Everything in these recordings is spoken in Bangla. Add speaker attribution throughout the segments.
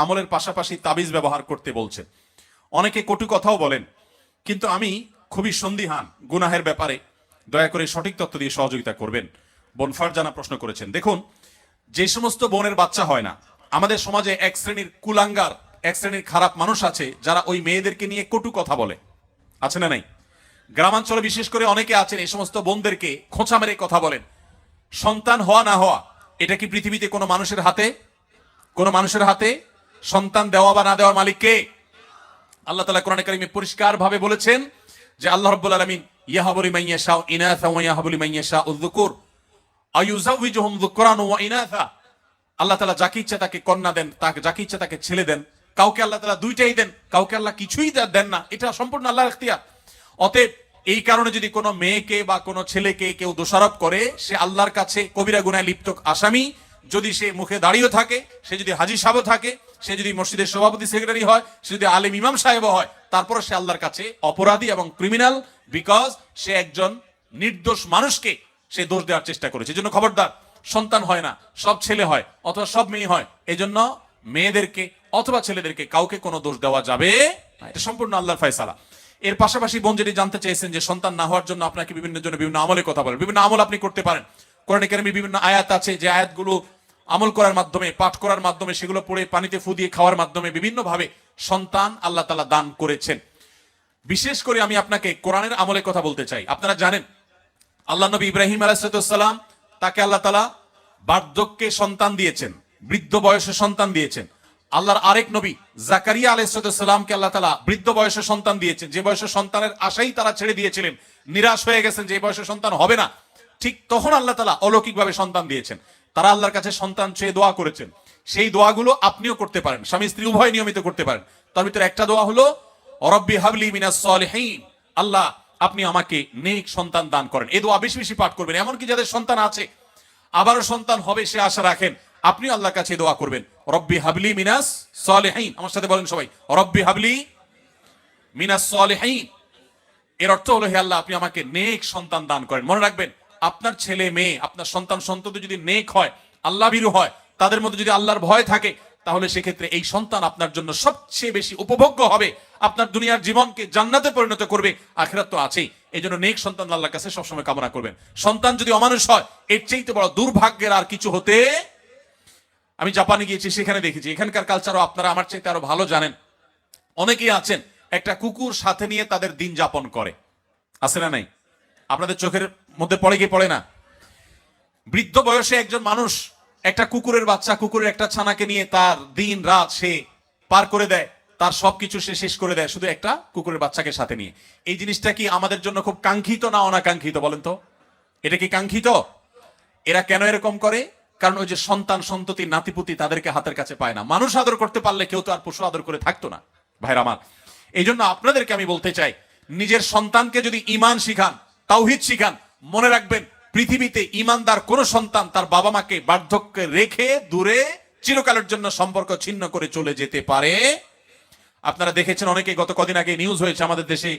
Speaker 1: আমলের পাশাপাশি তাবিজ ব্যবহার করতে বলছেন। অনেকে কটু কথাও বলেন, কিন্তু আমি খুবই সন্দিহান গুনাহের ব্যাপারে। দয়া করে সঠিক তথ্য দিয়ে সহযোগিতা করবেন। বোন ফারজানা প্রশ্ন করেছেন, দেখুন, যে সমস্ত বোনের বাচ্চা হয় না, আমাদের সমাজে এক শ্রেণীর কুলাঙ্গার, এক শ্রেণীর খারাপ মানুষ আছে যারা ওই মেয়েদেরকে নিয়ে কটু কথা বলে, আছে না নাই? গ্রামাঞ্চলে বিশেষ করে অনেকে আছেন এই সমস্ত বোনদেরকে খোঁচা মেরে কথা বলেন। সন্তান হওয়া না হওয়া এটা কি পৃথিবীতে কোনো মানুষের হাতে? কোনো মানুষের হাতে? সন্তান দেওয়া বা না দেওয়ার মালিক কে? আল্লাহ তাআলা কোরআনে কারিমে পরিষ্কার ভাবে বলেছেন যে আল্লাহ রাব্বুল আলামিন ইয়াহাবু লিমান ইয়াশাউ ইনাসা ওয়া ইয়াহাবু লিমান ইয়াশাউ যুকুর আয়ুযাওয়িজুহুম যুকরান ওয়া ইনাসা। আল্লাহ তাআলা যাকে ইচ্ছা তাকে কন্যা দেন, তাকে যাকে ইচ্ছা তাকে ছেলে দেন। কাউকে আল্লাহ তাআলা দুইটাই দেন, কাউকে আল্লাহ কিছুই দেন না। এটা সম্পূর্ণ আল্লাহর ইখতিয়ার। অতএব এই কারণে যদি কোনো মেয়েকে বা কোনো ছেলেকে কেউ দোষারোপ করে, সে আল্লাহর কাছে কবিরা গুনাহে লিপ্ত আসামি। যদি সে মুখে দাঁড়িয়ে থাকে, সে যদি হাজী সাহেব থাকে, সে যদি মসজিদের সভাপতি সেক্রেটারি হয়, সে যদি আলেম ইমাম সাহেব হয়, তারপর সে আল্লাহর কাছে অপরাধী এবং ক্রিমিনাল, বিকজ সে একজন নির্দোষ মানুষকে সে দোষ দেওয়ার চেষ্টা করেছে। এই জন্য খবরদার, সন্তান হয় না, সব ছেলে হয় অথবা সব মেয়ে হয়, এই জন্য মেয়েদেরকে অথবা ছেলেদেরকে কাউকে কোনো দোষ দেওয়া যাবে না। এটা সম্পূর্ণ আল্লাহর ফয়সালা। এর পাশাপাশি বোন যেটি জানতে চেয়েছেন যে সন্তান না হওয়ার জন্য আপনাকে বিভিন্ন আমলের কথা বলেন। বিভিন্ন আমল আপনি করতে পারেন। কোরআনে কারিমে বিভিন্ন আয়াত আছে, যে আয়াতগুলো আমল করার মাধ্যমে, পাঠ করার মাধ্যমে, সেগুলো পড়ে পানিতে ফু দিয়ে খাওয়ার মাধ্যমে বিভিন্নভাবে সন্তান আল্লাহ তাআলা দান করেছেন। বিশেষ করে আমি আপনাকে কোরআনের আমলের কথা বলতে চাই। আপনারা জানেন আল্লাহ নবী ইব্রাহিম আলাইহিস সালাম, তাকে আল্লাহ তাআলা বার্ধক্যে সন্তান দিয়েছেন, বৃদ্ধ বয়সে সন্তান দিয়েছেন। আল্লাহর আরেক নবী জাকারিয়া আলাইহিস সালামকে আল্লাহ তাআলা বৃদ্ধ বয়সে সন্তান দিয়েছেন, যে বয়সে সন্তানের আশাই তারা ছেড়ে দিয়েছিলেন, নিরাশ হয়ে গেছেন যে বয়সে সন্তান হবে না। ঠিক তখন আল্লাহ তাআলা অলৌকিকভাবে সন্তান দিয়েছেন। তারা আল্লাহর কাছে সন্তান চেয়ে দোয়া করেছেন। সেই দোয়াগুলো আপনিও করতে পারেন, স্বামী স্ত্রী উভয় নিয়মিত করতে পারেন। তার ভিতরে একটা দোয়া হলো রব্বি হাবলি মিনাস সলিহিন, আল্লাহ আপনি আমাকে নেক সন্তান দান করেন। এই দোয়া বেশি বেশি পাঠ করবেন। এমনকি যাদের সন্তান আছে, আবারও সন্তান হবে সে আশা রাখেন, আপনি আল্লাহর কাছে দোয়া করবেন, রব্বি হাবলি মিনাস সলিহিন। আমার সাথে বলেন সবাই, রব্বি হাবলি মিনাস সলিহিন। এর অর্থ হলো, হে আল্লাহ আপনি আমাকে নেক সন্তান দান করেন। মনে রাখবেন, আপনার ছেলে মেয়ে, আপনার সন্তান সন্ততি যদি নেক হয়, আল্লাহ ভীরু হয়, তাদের মধ্যে যদি আল্লাহর ভয় থাকে, তাহলে সেক্ষেত্রে এই সন্তান আপনার জন্য সবচেয়ে বেশি উপভোগ্য হবে। আপনার দুনিয়ার জীবনকে জান্নাতে পরিণত করবে, আখিরাত তো আছেই। এই জন্য নেক সন্তান আল্লাহর কাছে সবসময় কামনা করবেন। সন্তান যদি অমানুষ হয়, এর চাইতে বড় দুর্ভাগ্যের আর কিছু হতে। আমি জাপানে গিয়েছি, সেখানে দেখেছি, এখানকার কালচারও আপনারা আমার চাইতে আরো ভালো জানেন। অনেকেই আছেন একটা কুকুর সাথে নিয়ে তাদের দিন যাপন করে, আছে না নাই? আপনাদের চোখের মধ্যে পড়ে কি পড়ে না? বৃদ্ধ বয়সে একজন মানুষ একটা কুকুরের বাচ্চা, কুকুরের একটা ছানাকে নিয়ে তার দিন রাত সে পার করে দেয়, তার সবকিছু সে শেষ করে দেয় শুধু একটা কুকুরের বাচ্চাকে সাথে নিয়ে। এই জিনিসটা কি আমাদের জন্য খুব কাঙ্ক্ষিত না অনাকাঙ্ক্ষিত বলেন তো? এটা কি কাঙ্ক্ষিত? এরা কেন এরকম করে? কারণ ওই যে সন্তান সন্ততি নাতিপুতি তাদেরকে হাতের কাছে পায় না। মানুষ আদর করতে পারলে কেউ তো আর পশু আদর করে থাকতো না, ভাইরা আমার। এই জন্য আপনাদেরকে আমি বলতে চাই, নিজের সন্তানকে যদি ঈমান শিখান, তাওহীদ শিখান, মনে রাখবেন পৃথিবীতে ঈমানদার কোন সন্তান তার বাবা মাকে বার্ধক্যে রেখে দূরে চিরকালের জন্য সম্পর্ক ছিন্ন করে চলে যেতে পারে। আপনারা দেখেছেন, অনেকে গত কদিন আগে নিউজ হয়েছে আমাদের দেশে,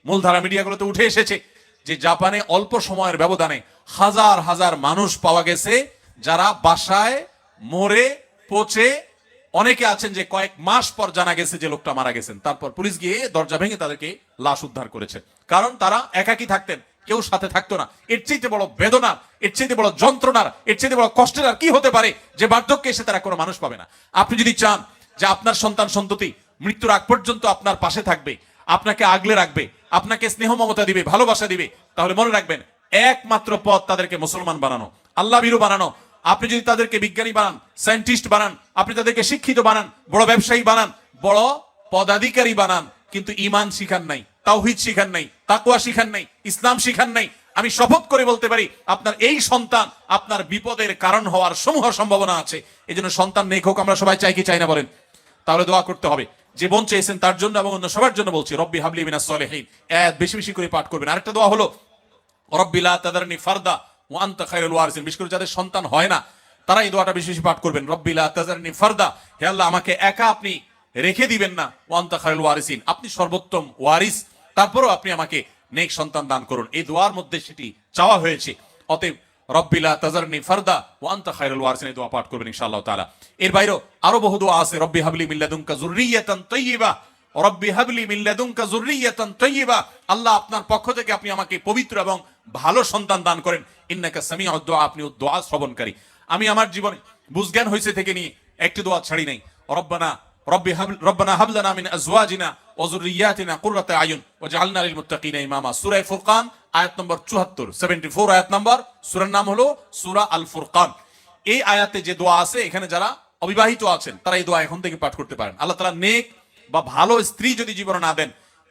Speaker 1: মূলধারা মিডিয়াগুলোতে উঠে এসেছে, যে জাপানে অল্প সময়ের ব্যবধানে হাজার হাজার মানুষ পাওয়া গেছে যারা বাসায় মরে পচে, অনেকে আছেন যে কয়েক মাস পর জানা গেছে যে লোকটা মারা গেছেন। তারপর পুলিশ গিয়ে দরজা ভেঙে তাদেরকে লাশ উদ্ধার করেছে, কারণ তারা একাকী থাকতেন, কেউ সাথে থাকতো না। এর চাইতে বড় বেদনার, এর চাইতে বড় যন্ত্রণার, এর চাইতে বড় কষ্টের আর কি হতে পারে, যে বার্ধক্যে এসে তারা কোনো মানুষ পাবে না। আপনি যদি চান যে আপনার সন্তান সন্ততি মৃত্যুর আগ পর্যন্ত আপনার পাশে থাকবে, আপনাকে আগলে রাখবে, আপনাকে স্নেহ মমতা দিবে, ভালোবাসা দিবে, তাহলে মনে রাখবেন একমাত্র পথ তাদেরকে মুসলমান বানানো, আল্লাহ ভীরু বানানো। আপনি যদি তাদেরকে বিজ্ঞানী বানান, সায়েন্টিস্ট বানান, আপনি তাদেরকে শিক্ষিত বানান, বড় ব্যবসায়ী বানান, বড় পদাধিকারী বানান, কিন্তু ঈমান শিখান নাই, তাওহীদ শিখান নাই, তাকওয়া শিখান নাই, ইসলাম শিখান নাই, আমি শপথ করে বলতে পারি আপনার এই সন্তান আপনার বিপদের কারণ হওয়ার সমূহ সম্ভাবনা আছে। এই জন্য সন্তান নেক হোক আমরা সবাই চাই কি চাই না বলেন? তাহলে দোয়া করতে হবে। যে বোন চেয়েছেন তার জন্য এবং অন্য সবার জন্য বলছি, রব্বি হাবলি মিনাস সলিহিন, বেশি বেশি করে পাঠ করবেন। আরেকটা দোয়া হলো রব্বি লা তাদারনি ফারদা ওয়া আনতা খায়রুল ওয়ারিসিন। বিশেষ করে যাদের সন্তান হয় না তারা এই দোয়াটা বেশি বেশি পাঠ করবেন, রব্বি লা তাদারনি ফারদা, হে আল্লাহ আমাকে একা আপনি রেখে দিবেন না, ওয়া আনতা খায়রুল ওয়ারিসিন, আপনি সর্বোত্তম ওয়ারিস, তারপরও আপনি আমাকে নেক সন্তান দান করুন। এই দোয়ার মধ্যে সেটি চাওয়া হয়েছে। অতএব রব্বি লা তাযারনি ফারদা ওয়া আনতা খায়রুল ওয়ারিসিন, এই দোয়া পাঠ করবেন ইনশাআল্লাহ তাআলা। এর বাইরেও আরো বহু দোয়া আছে। রব্বি হাবলি মিন লাদুনকা যুররিয়াতান তাইয়্যিবা, রব্বি হাবলি মিন লাদুনকা যুররিয়াতান তাইয়্যিবা, আল্লাহ আপনার পক্ষ থেকে আপনি আমাকে পবিত্র এবং ভালো সন্তান দান করেন। ইন্নাকা সামিউদ দুআ, আপনি দোয়া শ্রবণকারী। আমি আমার জীবনে বুঝজ্ঞান হইছে থেকে নিয়ে একটি দোয়া ছাড়ি নাই। রব্বানা হাব লানা মিন আজওয়াজিনা ওয়া যুররিয়াতিনা কুররাতা আয়ুন ওয়াজআলনা লিল মুত্তাকিনা ইমামা। সূরা ফুরকান আয়াত নম্বর 74, 74 আয়াত নম্বর। সূরার নাম হলো সূরা আল ফুরকান। এই আয়াতে যে দোয়া আছে, এখানে যারা অবিবাহিত আছেন তারা এই দোয়া এখন থেকে পাঠ করতে পারেন। আল্লাহ তাআলা নেক বা ভালো স্ত্রী যদি জীবনে না দেন,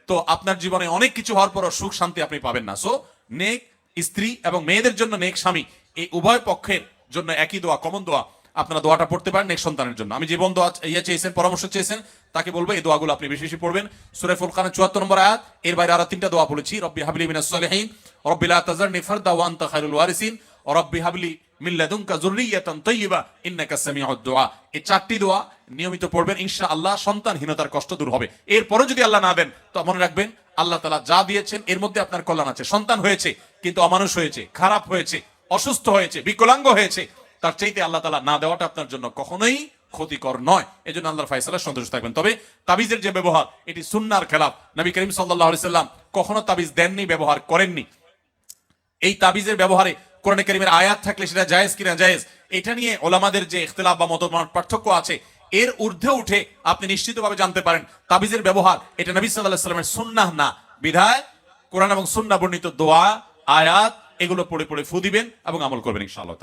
Speaker 1: তো আপনার জীবনে অনেক কিছু হওয়ার পরও সুখ শান্তি আপনি পাবেন না। সো নেক স্ত্রী এবং মেয়েদের জন্য নেক স্বামী, এই উভয় পক্ষের জন্য একই দোয়া, কমন দোয়া। আপনারা দোয়াটা পড়তে পারেন নেক সন্তানের জন্য। আমি জীবন দোয়া চেয়েছেন, পরামর্শ চেয়েছেন, তাকে বলবো এই দোয়াগুলো আপনি বেশি বেশি পড়বেন। সূরা ফুরকানের 74 নম্বর আয়াত। এর বাইরে আরো 3টা দোয়া বলেছি। রব্বি হাবলি মিনাস সালিহিন, রব্বি লা তাযারনি ফারদা ওয়া আনতা খায়রুল ওয়ারিসিন, রব্বি হাবলি মিন লাদুনকা যুররিয়াতান তাইয়্যিবা ইন্নাকা সামিউদ দুআ। এই 4টি দোয়া নিয়মিত পড়বেন, ইনশাআল্লাহ সন্তানহীনতার কষ্ট দূর হবে। এরপরে যদি আল্লাহ না দেন, তো মনে রাখবেন আল্লাহ তাআলা যা দিয়েছেন এর মধ্যে আপনার কল্যাণ আছে। সন্তান হয়েছে কিন্তু অমানুষ হয়েছে, খারাপ হয়েছে, অসুস্থ হয়েছে, বিকলাঙ্গ হয়েছে, তার চাইতে আল্লাহ তাআলা না দেওয়াটা আপনার জন্য কখনোই ক্ষতিকর নয়। এজন্য আল্লাহর ফয়সালা সন্তুষ্ট থাকবেন। তবে তাবিজের যে ব্যবহার, এটি সুন্নাহর খেলাফ। নবী করিম সাল্লাল্লাহু আলাইহি সাল্লাম কখনো তাবিজ দেননি, ব্যবহার করেননি। এই তাবিজের ব্যবহারে কোরআনে কারীমের আয়াত থাকলে সেটা জায়েজ কিনা জায়েজ, এটা নিয়ে ওলামাদের যে ইখতিলাফ বা মতমত পার্থক্য আছে, এর ঊর্ধ্বে উঠে আপনি নিশ্চিতভাবে জানতে পারেন তাবিজের ব্যবহার এটা নবী সাল্লাল্লাহু আলাইহি সাল্লামের সুন্নাহ না। বিধায় কোরআন এবং সুন্নাহ বর্ণিত দোয়া, আয়াত এগুলো পড়ে পড়ে ফু দিবেন এবং আমল করবেন ইনশাআল্লাহ।